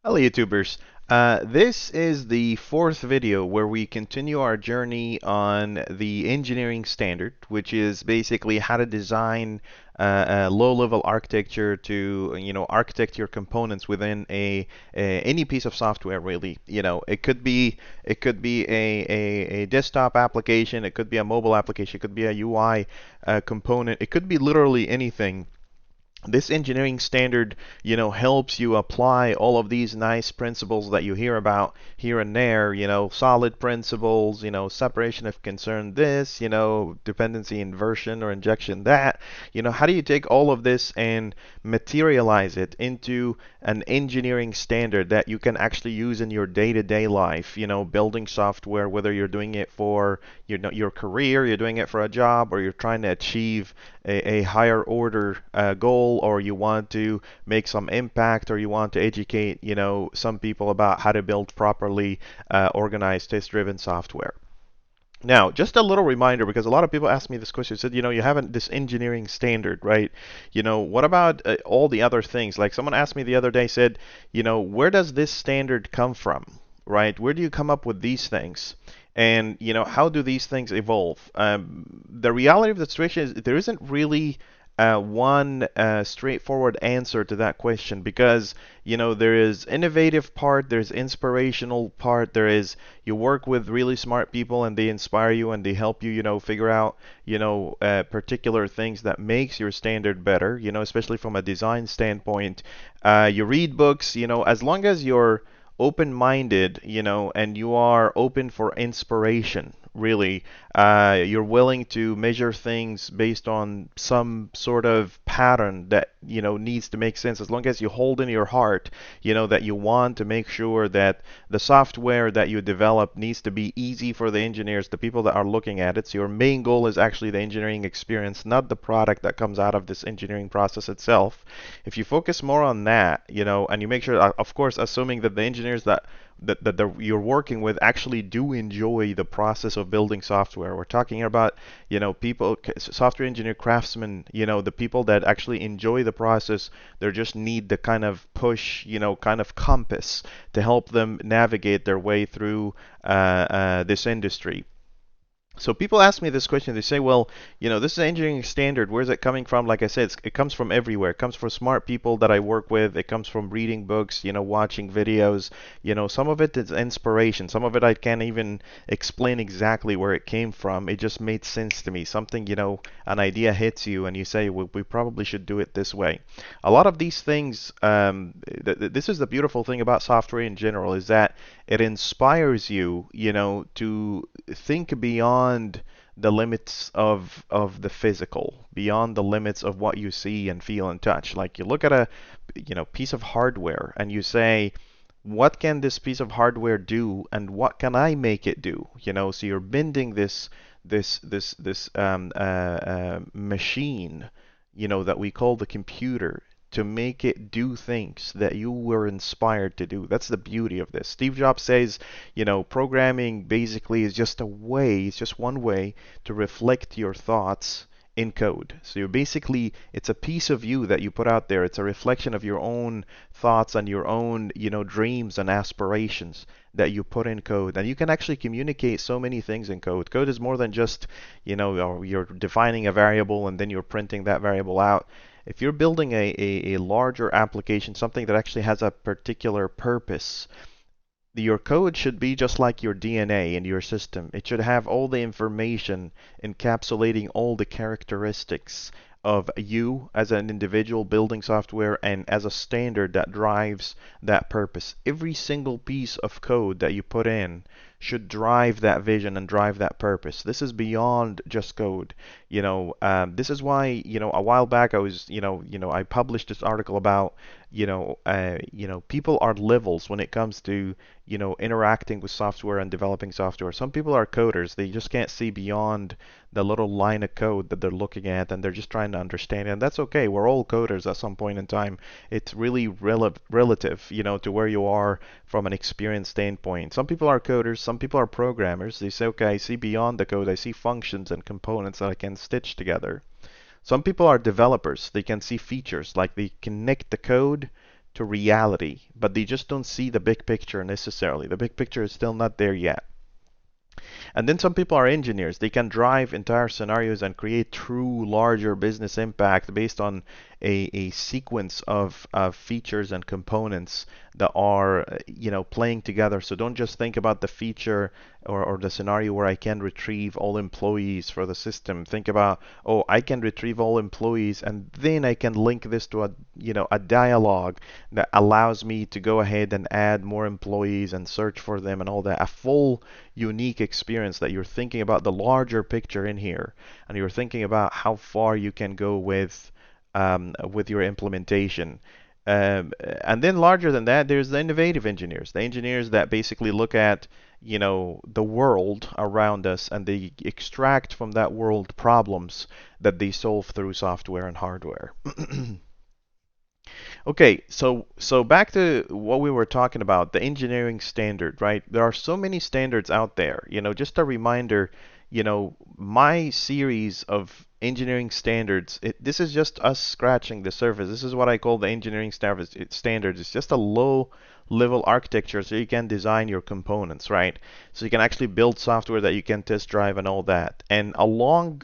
Hello YouTubers. This is the fourth video where we continue our journey on the engineering standard, which is basically how to design a low-level architecture to, architect your components within any piece of software. Really, it could be a desktop application, it could be a mobile application, it could be a UI component, it could be literally anything. This engineering standard, helps you apply all of these nice principles that you hear about here and there, solid principles, separation of concern this, dependency inversion or injection that. How do you take all of this and materialize it into an engineering standard that you can actually use in your day-to-day life, building software, whether you're doing it for your career, you're doing it for a job, or you're trying to achieve a higher order goal, or you want to make some impact, or you want to educate, some people about how to build properly organized test-driven software. Now, just a little reminder, because a lot of people ask me this question, said, you haven't this engineering standard, right? What about all the other things? Like someone asked me the other day, said, where does this standard come from, right? Where do you come up with these things? And, how do these things evolve? The reality of the situation is there isn't really one straightforward answer to that question, because there is innovative part, there's inspirational part, there is you work with really smart people and they inspire you and they help you, figure out particular things that makes your standard better, especially from a design standpoint. You read books, as long as you're open-minded, and you are open for inspiration, really. You're willing to measure things based on some sort of pattern that, needs to make sense. As long as you hold in your heart, that you want to make sure that the software that you develop needs to be easy for the engineers, the people that are looking at it. So your main goal is actually the engineering experience, not the product that comes out of this engineering process itself. If you focus more on that, and you make sure, of course, assuming that the engineers you're working with actually do enjoy the process of building software. We're talking about, people, software engineer, craftsmen, the people that actually enjoy the process. They just need the kind of push, kind of compass to help them navigate their way through this industry. So people ask me this question. They say, well, this is an engineering standard. Where's it coming from? Like I said, it comes from everywhere. It comes from smart people that I work with. It comes from reading books, watching videos. Some of it is inspiration. Some of it I can't even explain exactly where it came from. It just made sense to me. Something, an idea hits you and you say, well, we probably should do it this way. A lot of these things, this is the beautiful thing about software in general, is that it inspires you, to think beyond the limits of the physical, beyond the limits of what you see and feel and touch. Like you look at a piece of hardware and you say, what can this piece of hardware do, and what can I make it do? So you're bending this machine, that we call the computer, to make it do things that you were inspired to do. That's the beauty of this. Steve Jobs says, programming basically is just a way, it's just one way to reflect your thoughts in code. So you're basically, it's a piece of you that you put out there. It's a reflection of your own thoughts and your own, dreams and aspirations that you put in code. And you can actually communicate so many things in code. Code is more than just, you're defining a variable and then you're printing that variable out. If you're building a larger application, something that actually has a particular purpose, your code should be just like your DNA in your system. It should have all the information encapsulating all the characteristics of you as an individual building software and as a standard that drives that purpose. Every single piece of code that you put in should drive that vision and drive that purpose. This is beyond just code. This is why, a while back I was, I published this article about, people are levels when it comes to, interacting with software and developing software. Some people are coders. They just can't see beyond the little line of code that they're looking at, and they're just trying to understand it. And that's okay. We're all coders at some point in time. It's really relative, to where you are from an experience standpoint. Some people are coders. Some people are programmers. They say, okay, I see beyond the code. I see functions and components that I can stitch together. Some people are developers. They can see features, like they connect the code to reality, but they just don't see the big picture necessarily. The big picture is still not there yet. And then some people are engineers. They can drive entire scenarios and create true larger business impact based on a sequence of features and components that are playing together. So don't just think about the feature or the scenario where I can retrieve all employees for the system. Think about, oh, I can retrieve all employees and then I can link this to a dialogue that allows me to go ahead and add more employees and search for them and all that. A full unique experience that you're thinking about the larger picture in here, and you're thinking about how far you can go with your implementation. And then larger than that, there's the innovative engineers, the engineers that basically look at the world around us and they extract from that world problems that they solve through software and hardware. Okay, so back to what we were talking about, the engineering standard, right? There are so many standards out there. Just a reminder, my series of engineering standards, this is just us scratching the surface. This is what I call the engineering standards. It's just a low level architecture so you can design your components, right? So you can actually build software that you can test drive and all that. And along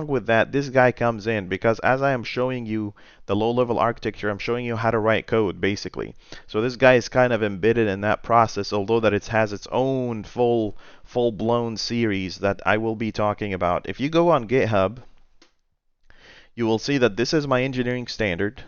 with that, this guy comes in because as I am showing you the low level architecture, I'm showing you how to write code basically. So this guy is kind of embedded in that process, although that it has its own full-blown series that I will be talking about. If you go on GitHub, you will see that this is my engineering standard,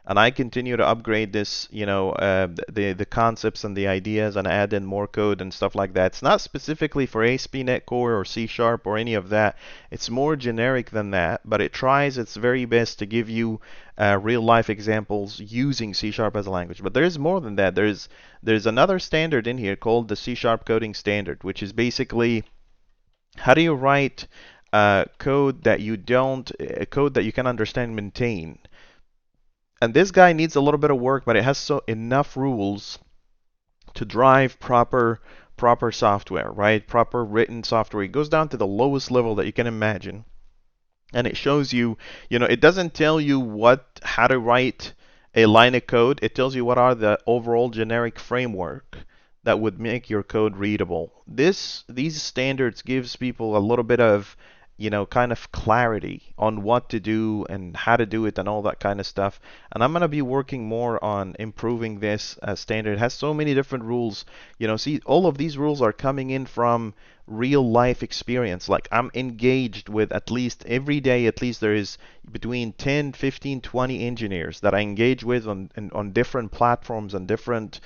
and I continue to upgrade this, the concepts and the ideas, and add in more code and stuff like that. It's not specifically for ASP.NET Core or C# or any of that. It's more generic than that, but it tries its very best to give you real-life examples using C# as a language. But there's more than that. There's another standard in here called the C# coding standard, which is basically how do you write code that you can understand and maintain. And this guy needs a little bit of work, but it has enough rules to drive proper software, right? Proper written software. It goes down to the lowest level that you can imagine. And it shows you, it doesn't tell you how to write a line of code. It tells you what are the overall generic framework that would make your code readable. These standards gives people a little bit of kind of clarity on what to do and how to do it and all that kind of stuff. And I'm going to be working more on improving this standard. It has so many different rules. See, all of these rules are coming in from real life experience. Like I'm engaged with at least every day, at least there is between 10, 15, 20 engineers that I engage with on different platforms and different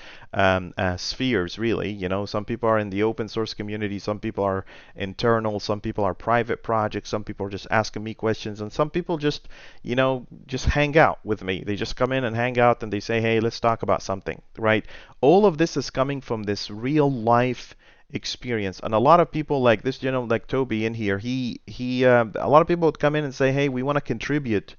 spheres, really. Some people are in the open source community, some people are internal, some people are private projects, some people are just asking me questions, and some people just hang out with me. They just come in and hang out and they say, hey, let's talk about something, right? All of this is coming from this real life experience. And a lot of people like this gentleman, like Toby in here, a lot of people would come in and say, hey, we want to contribute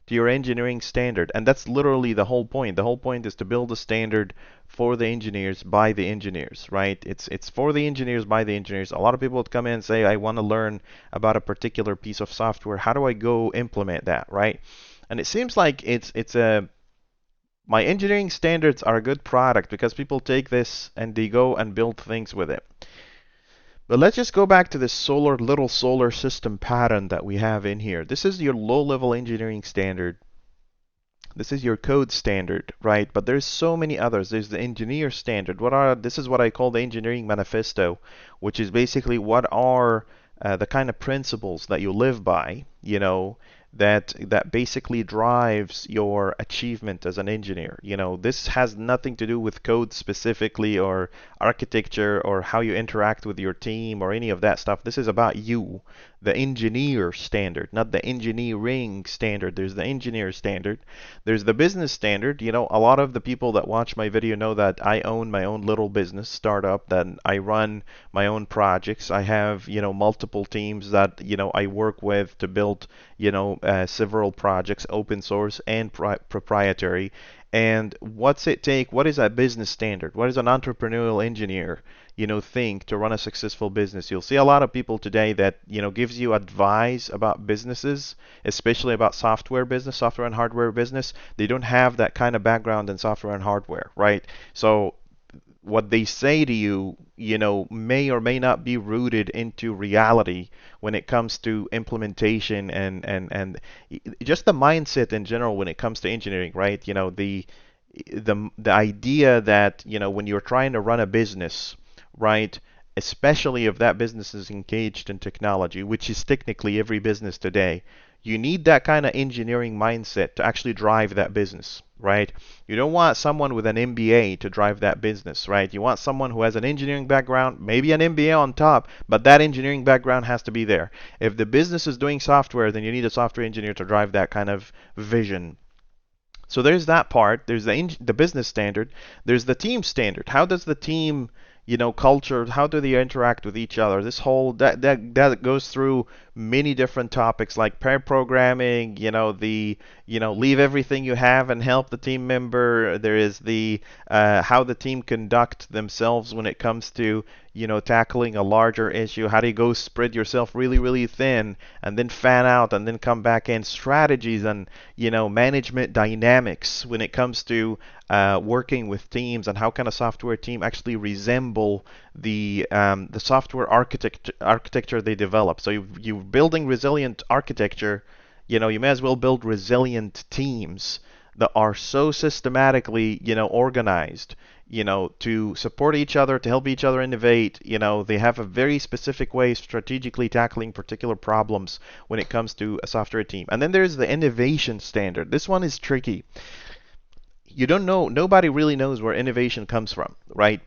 to your engineering standard. And that's literally the whole point. The whole point is to build a standard for the engineers by the engineers, right? It's for the engineers by the engineers. A lot of people would come in and say, I want to learn about a particular piece of software. How do I go implement that, right? And it seems like my engineering standards are a good product because people take this and they go and build things with it. But let's just go back to this little solar system pattern that we have in here. This is your low-level engineering standard. This is your code standard, right? But there's so many others. There's the engineer standard. This is what I call the engineering manifesto, which is basically what are the kind of principles that you live by, that basically drives your achievement as an engineer. This has nothing to do with code specifically or architecture or how you interact with your team or any of that stuff. This is about you, the engineer standard, not the engineering standard. There's the engineer standard. There's the business standard. A lot of the people that watch my video know that I own my own little business startup, that I run my own projects. I have, multiple teams that, I work with to build, several projects, open source and proprietary. And what's it take? What is a business standard? What does an entrepreneurial engineer, think to run a successful business? You'll see a lot of people today that, gives you advice about businesses, especially about software business, software and hardware business. They don't have that kind of background in software and hardware, right? So what they say to you, may or may not be rooted into reality when it comes to implementation and just the mindset in general when it comes to engineering, right? The idea that, when you're trying to run a business, right, especially if that business is engaged in technology, which is technically every business today, you need that kind of engineering mindset to actually drive that business, right? You don't want someone with an MBA to drive that business, right? You want someone who has an engineering background, maybe an MBA on top, but that engineering background has to be there. If the business is doing software, then you need a software engineer to drive that kind of vision. So there's that part. There's the business standard. There's the team standard. How does the team, culture? How do they interact with each other? This whole that goes through many different topics like pair programming. Leave everything you have and help the team member. There is the how the team conduct themselves when it comes to tackling a larger issue. How do you go spread yourself really, really thin and then fan out and then come back in? Strategies and, management dynamics when it comes to working with teams, and how can a software team actually resemble the software architecture they develop. So you're building resilient architecture, you may as well build resilient teams that are so systematically, organized, to support each other, to help each other innovate. They have a very specific way of strategically tackling particular problems when it comes to a software team. And then there's the innovation standard. This one is tricky. You don't know, nobody really knows where innovation comes from, right?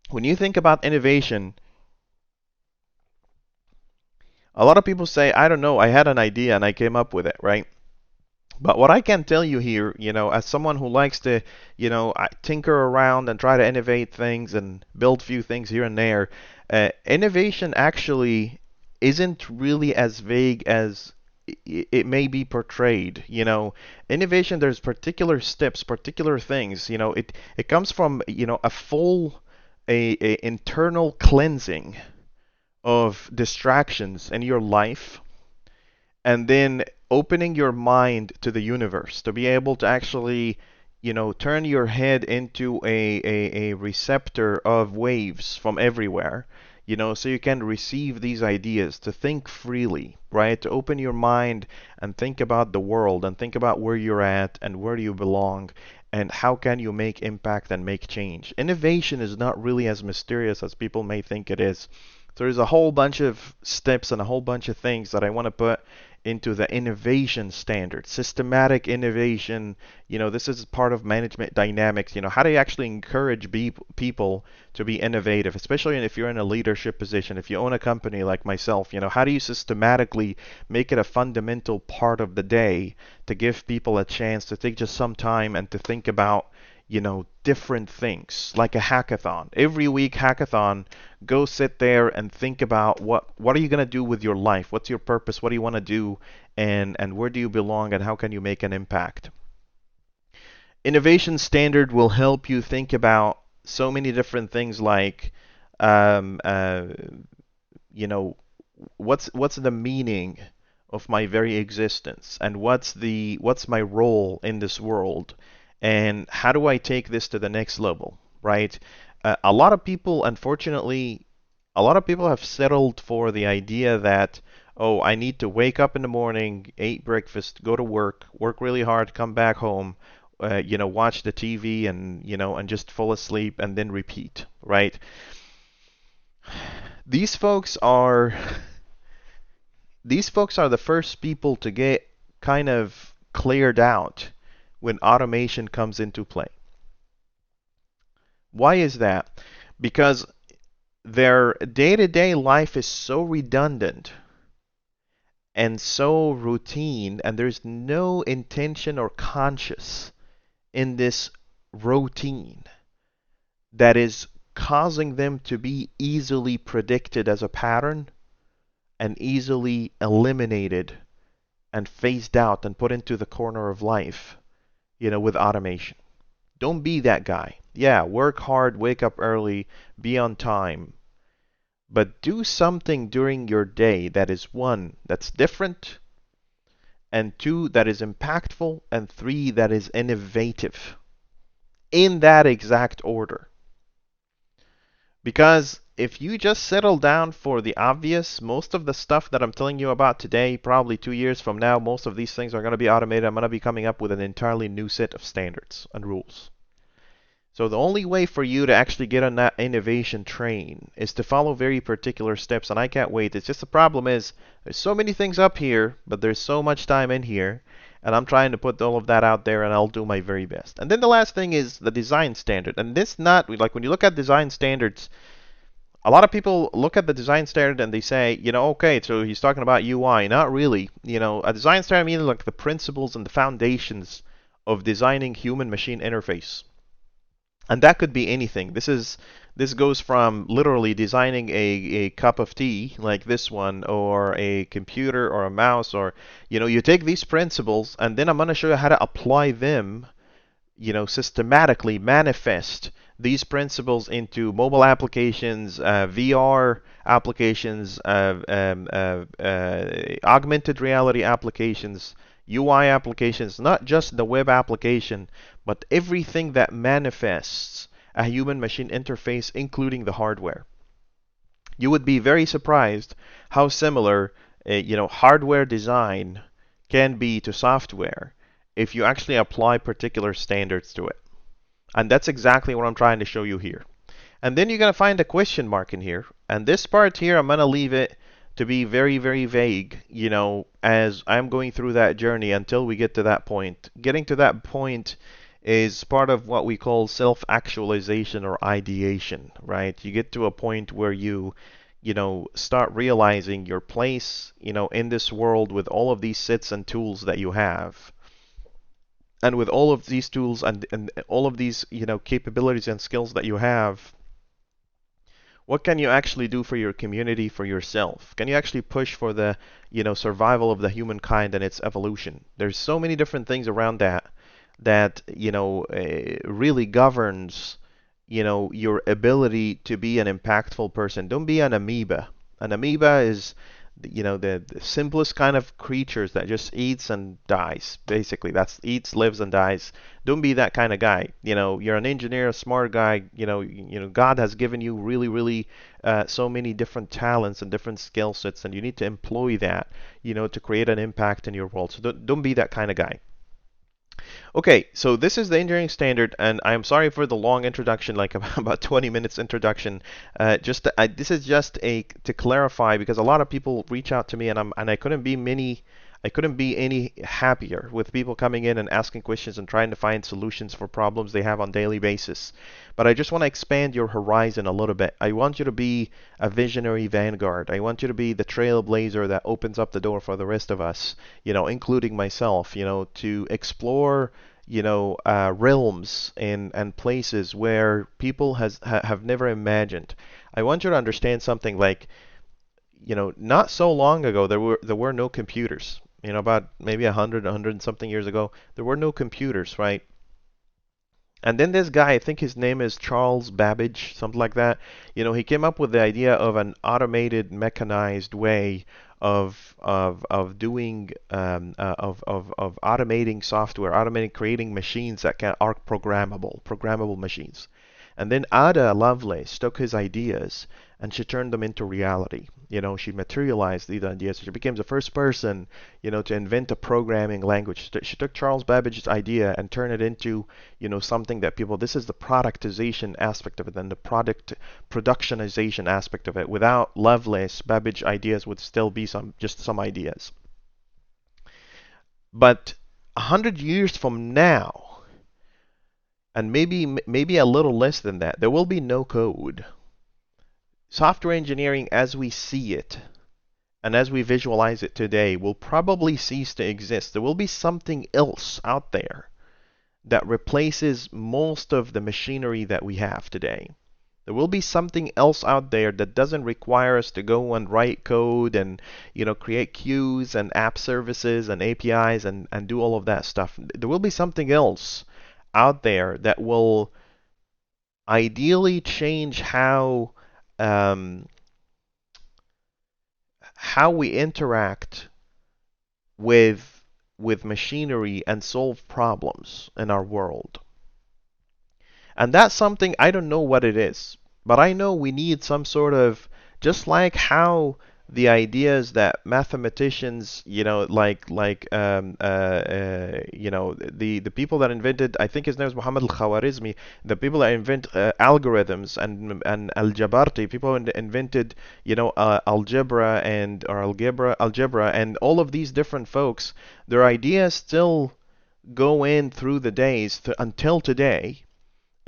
When you think about innovation, a lot of people say, I don't know, I had an idea and I came up with it, right? But what I can tell you here, as someone who likes to, tinker around and try to innovate things and build few things here and there, innovation actually isn't really as vague as it may be portrayed. Innovation, there's particular steps, particular things. It comes from, a full, a internal cleansing of distractions in your life, and then opening your mind to the universe to be able to actually, turn your head into a receptor of waves from everywhere, so you can receive these ideas, to think freely, right? To open your mind and think about the world and think about where you're at and where you belong and how can you make impact and make change. Innovation is not really as mysterious as people may think it is. So there's a whole bunch of steps and a whole bunch of things that I want to put into the innovation standard. Systematic innovation, this is part of management dynamics. How do you actually encourage people to be innovative, especially if you're in a leadership position, if you own a company like myself, how do you systematically make it a fundamental part of the day to give people a chance to take just some time and to think about, different things, like a hackathon. Every week hackathon, go sit there and think about what are you going to do with your life? What's your purpose? What do you want to do? And where do you belong and how can you make an impact? Innovation standard will help you think about so many different things like um, uh, what's the meaning of my very existence, and what's my role in this world, and how do I take this to the next level, right? A lot of people, unfortunately, a lot of people have settled for the idea that, oh, I need to wake up in the morning, eat breakfast, go to work, work really hard, come back home, watch the TV and just fall asleep and then repeat, right? These folks are these folks are the first people to get kind of cleared out when automation comes into play. Why is that? Because their day-to-day life is so redundant and so routine, and there's no intention or conscious in this routine that is causing them to be easily predicted as a pattern and easily eliminated and phased out and put into the corner of life with automation. Don't be that guy. Yeah, work hard, wake up early, be on time, but do something during your day that is one, that's different, and two, that is impactful, and three, that is innovative. In that exact order. Because if you just settle down for the obvious, most of the stuff that I'm telling you about today, probably 2 years from now, most of these things are going to be automated. I'm going to be coming up with an entirely new set of standards and rules. So the only way for you to actually get on that innovation train is to follow very particular steps, and I can't wait. It's just the problem is there's so many things up here, but there's so much time in here, and I'm trying to put all of that out there, and I'll do my very best. And then the last thing is the design standard. And this not like when you look at design standards, a lot of people look at the design standard and they say, okay, so he's talking about UI. Not really. A design standard means like the principles and the foundations of designing human-machine interface. And that could be anything. This goes from literally designing a cup of tea like this one, or a computer or a mouse, or you take these principles and then I'm going to show you how to apply them, systematically manifest these principles into mobile applications, VR applications, augmented reality applications, UI applications, not just the web application, but everything that manifests a human-machine interface, including the hardware. You would be very surprised how similar, hardware design can be to software if you actually apply particular standards to it. And that's exactly what I'm trying to show you here. And then you're going to find a question mark in here. And this part here, I'm going to leave it to be very, very vague, as I'm going through that journey until we get to that point. Getting to that point is part of what we call self-actualization or ideation, right? You get to a point where you start realizing your place, in this world with all of these sets and tools that you have. And with all of these tools and all of these, capabilities and skills that you have, what can you actually do for your community, for yourself? Can you actually push for the, survival of the humankind and its evolution? There's so many different things around that really governs, your ability to be an impactful person. Don't be an amoeba. An amoeba is the simplest kind of creatures that just eats and dies. Basically, that's eats, lives, and dies. Don't be that kind of guy. You're an engineer, a smart guy. God has given you really, really so many different talents and different skill sets, and you need to employ that, to create an impact in your world. So don't be that kind of guy. Okay, so this is the engineering standard, and I'm sorry for the long introduction, like about 20 minutes introduction. This is just to clarify, because a lot of people reach out to me, and I couldn't be any happier with people coming in and asking questions and trying to find solutions for problems they have on daily basis. But I just want to expand your horizon a little bit. I want you to be a visionary vanguard. I want you to be the trailblazer that opens up the door for the rest of us, including myself, to explore, realms and places where people have never imagined. I want you to understand something like, not so long ago there were no computers. About maybe 100 and something years ago, there were no computers, right? And then this guy, I think his name is Charles Babbage, something like that. He came up with the idea of an automated, mechanized way of doing of automating software, creating machines that are programmable machines. And then Ada Lovelace took his ideas and she turned them into reality. She materialized these ideas. She became the first person, to invent a programming language. She took Charles Babbage's idea and turned it into, something that this is the productization aspect of it, and the productionization aspect of it. Without Lovelace, Babbage ideas would still be just some ideas. But 100 years from now, and maybe a little less than that, there will be no code. Software engineering as we see it and as we visualize it today will probably cease to exist. There will be something else out there that replaces most of the machinery that we have today. There will be something else out there that doesn't require us to go and write code and create queues and app services and APIs and do all of that stuff. There will be something else out there that will ideally change um, how we interact with machinery and solve problems in our world. And that's something I don't know what it is, but I know we need some sort of, just like how the ideas that mathematicians, the people that invented, I think his name is Muhammad al-Khawarizmi, the people that invent algorithms and al-Jabarti, people who invented, algebra algebra, and all of these different folks, their ideas still go in through the days until today,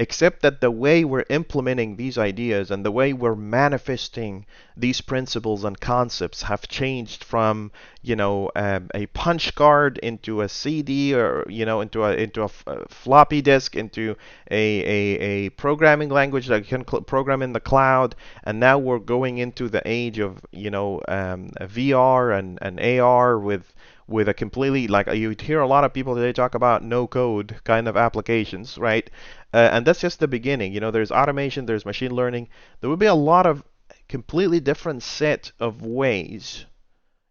except that the way we're implementing these ideas and the way we're manifesting these principles and concepts have changed from, a punch card into a CD, or into a floppy disk, into a programming language that you can program in the cloud, and now we're going into the age of VR and AR with a completely, like, you hear a lot of people today talk about no code kind of applications, right? And that's just the beginning. There's automation, there's machine learning. There will be a lot of completely different set of ways,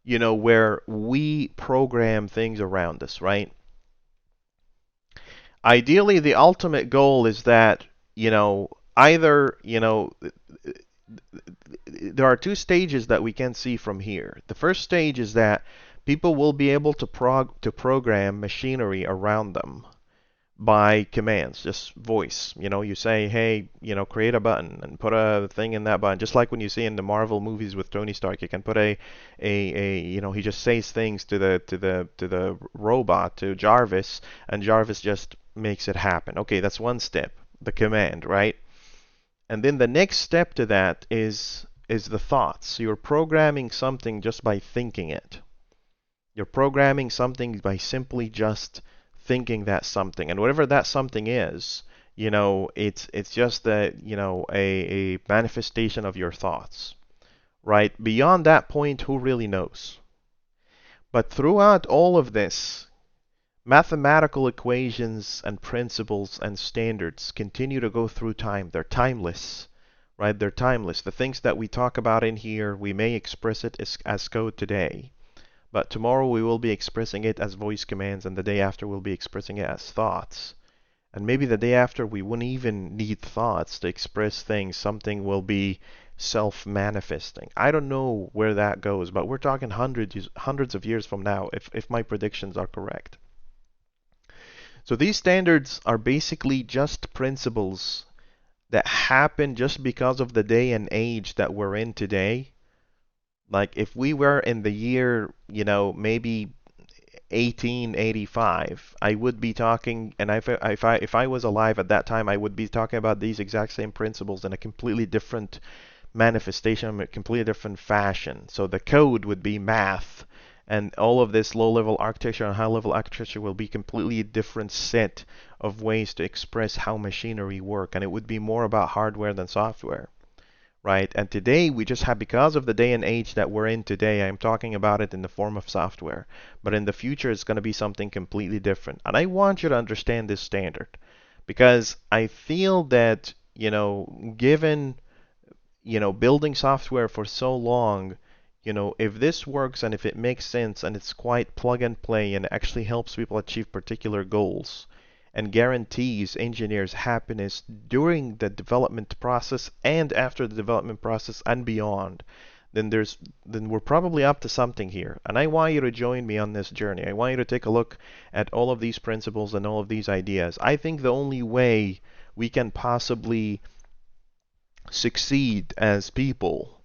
where we program things around us, right? Ideally, the ultimate goal is that, either, there are two stages that we can see from here. The first stage is that people will be able to program machinery around them by commands, just voice. You say, hey, create a button and put a thing in that button. Just like when you see in the Marvel movies with Tony Stark, you can put he just says things to the robot, to Jarvis, and Jarvis just makes it happen. Okay, that's one step, the command, right? And then the next step to that is the thoughts. You're programming something just by thinking it. You're programming something by simply just thinking that something, and whatever that something is, it's just a manifestation of your thoughts, right? Beyond that point, who really knows? But throughout all of this, mathematical equations and principles and standards continue to go through time. They're timeless, right? They're timeless. The things that we talk about in here, we may express it as code today, but tomorrow we will be expressing it as voice commands, and the day after we'll be expressing it as thoughts. And maybe the day after we wouldn't even need thoughts to express things. Something will be self-manifesting. I don't know where that goes, but we're talking hundreds of years from now, if my predictions are correct. So these standards are basically just principles that happen just because of the day and age that we're in today. Like if we were in the year, maybe 1885, I would be talking, and if I was alive at that time, I would be talking about these exact same principles in a completely different manifestation, a completely different fashion. So the code would be math, and all of this low-level architecture and high-level architecture will be completely different set of ways to express how machinery work, and it would be more about hardware than software. Right? And today we just have, because of the day and age that we're in today, I'm talking about it in the form of software. But in the future, it's going to be something completely different. And I want you to understand this standard, because I feel that, given, building software for so long, if this works and if it makes sense and it's quite plug and play and actually helps people achieve particular goals, and guarantees engineers happiness during the development process and after the development process and beyond, then we're probably up to something here. And I want you to join me on this journey. I want you to take a look at all of these principles and all of these ideas. I think the only way we can possibly succeed as people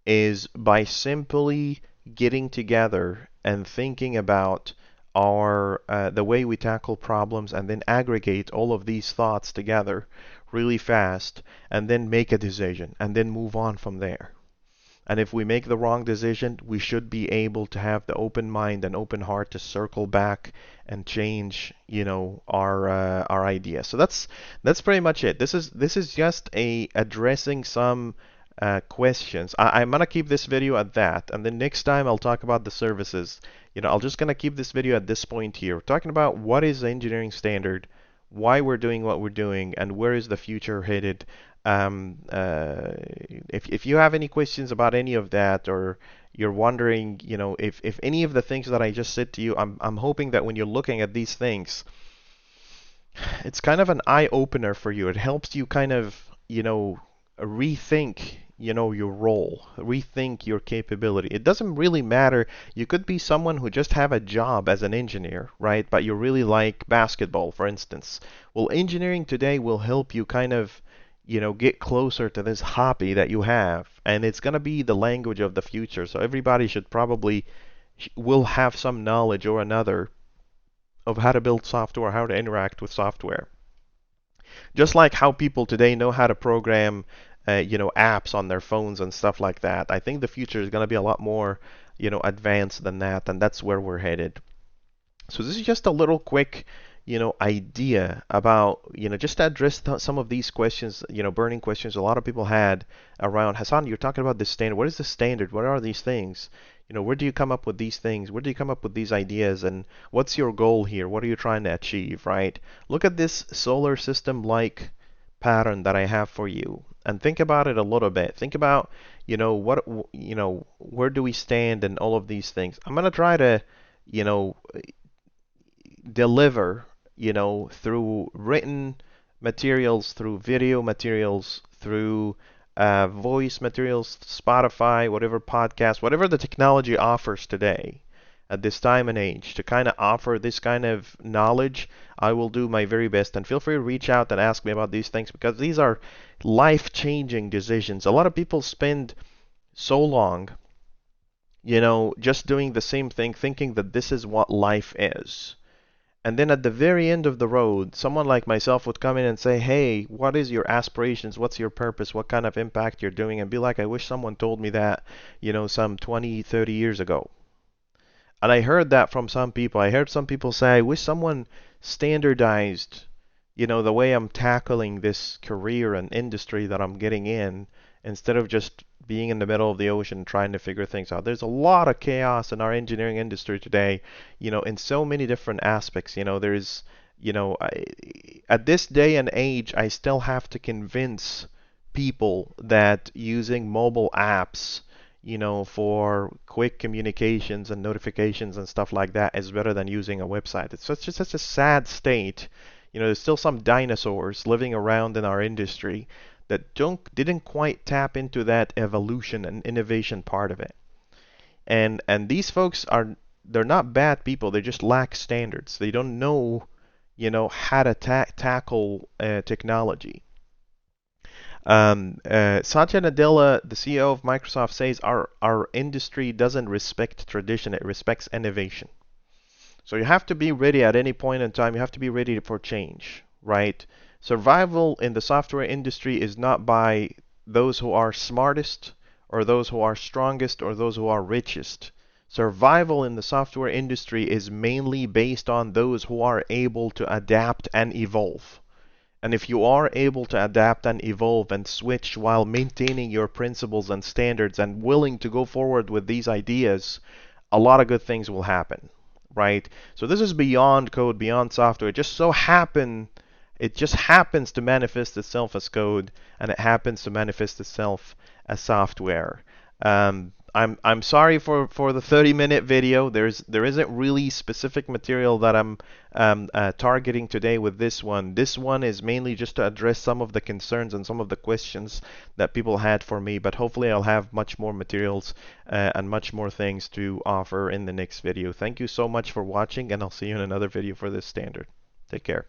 is by simply getting together and thinking about the way we tackle problems, and then aggregate all of these thoughts together really fast, and then make a decision, and then move on from there. And if we make the wrong decision, we should be able to have the open mind and open heart to circle back and change, our idea. So that's pretty much it. This is just a addressing some questions. I'm gonna keep this video at that, and then next time I'll talk about the services. I'm just gonna keep this video at this point here, talking about what is the engineering standard, why we're doing what we're doing, and where is the future headed. If you have any questions about any of that, or you're wondering, if any of the things that I just said to you, I'm hoping that when you're looking at these things, it's kind of an eye opener for you. It helps you kind of, rethink, your role, rethink your capability. It doesn't really matter. You could be someone who just have a job as an engineer, right? But you really like basketball, for instance. Well, engineering today will help you kind of, get closer to this hobby that you have, and it's going to be the language of the future. So everybody should probably will have some knowledge or another of how to build software, how to interact with software. Just like how people today know how to program, apps on their phones and stuff like that. I think the future is going to be a lot more, advanced than that, and that's where we're headed. So this is just a little quick, idea about, just to address some of these questions, burning questions a lot of people had around, Hassan, you're talking about the standard. What is the standard? What are these things? Where do you come up with these things? Where do you come up with these ideas? And what's your goal here? What are you trying to achieve, right? Look at this solar system-like pattern that I have for you, and think about it a little bit. Think about, what, where do we stand and all of these things. I'm gonna try to, deliver, through written materials, through video materials, through voice materials, Spotify, whatever podcast, whatever the technology offers today at this time and age to kind of offer this kind of knowledge. I will do my very best, and feel free to reach out and ask me about these things, because these are life-changing decisions. A lot of people spend so long, just doing the same thing, thinking that this is what life is. And then at the very end of the road, someone like myself would come in and say, hey, what is your aspirations? What's your purpose? What kind of impact you're doing? And be like, I wish someone told me that, some 20, 30 years ago. And I heard that from some people. I heard some people say, I wish someone standardized, the way I'm tackling this career and industry that I'm getting in, instead of just being in the middle of the ocean trying to figure things out. There's a lot of chaos in our engineering industry today, in so many different aspects. There's, at this day and age, I still have to convince people that using mobile apps, for quick communications and notifications and stuff like that is better than using a website. It's just such a sad state. There's still some dinosaurs living around in our industry that didn't quite tap into that evolution and innovation part of it. And these folks they're not bad people. They just lack standards. They don't know, how to tackle technology. Satya Nadella, the CEO of Microsoft, says our industry doesn't respect tradition, it respects innovation. So you have to be ready at any point in time. You have to be ready for change, right? Survival in the software industry is not by those who are smartest, or those who are strongest, or those who are richest. Survival in the software industry is mainly based on those who are able to adapt and evolve. And if you are able to adapt and evolve and switch while maintaining your principles and standards and willing to go forward with these ideas, a lot of good things will happen, right? So this is beyond code, beyond software. It just happens to manifest itself as code, and it happens to manifest itself as software. I'm sorry for the 30-minute video. There isn't really specific material that I'm targeting today with this one. This one is mainly just to address some of the concerns and some of the questions that people had for me. But hopefully I'll have much more materials and much more things to offer in the next video. Thank you so much for watching, and I'll see you in another video for this standard. Take care.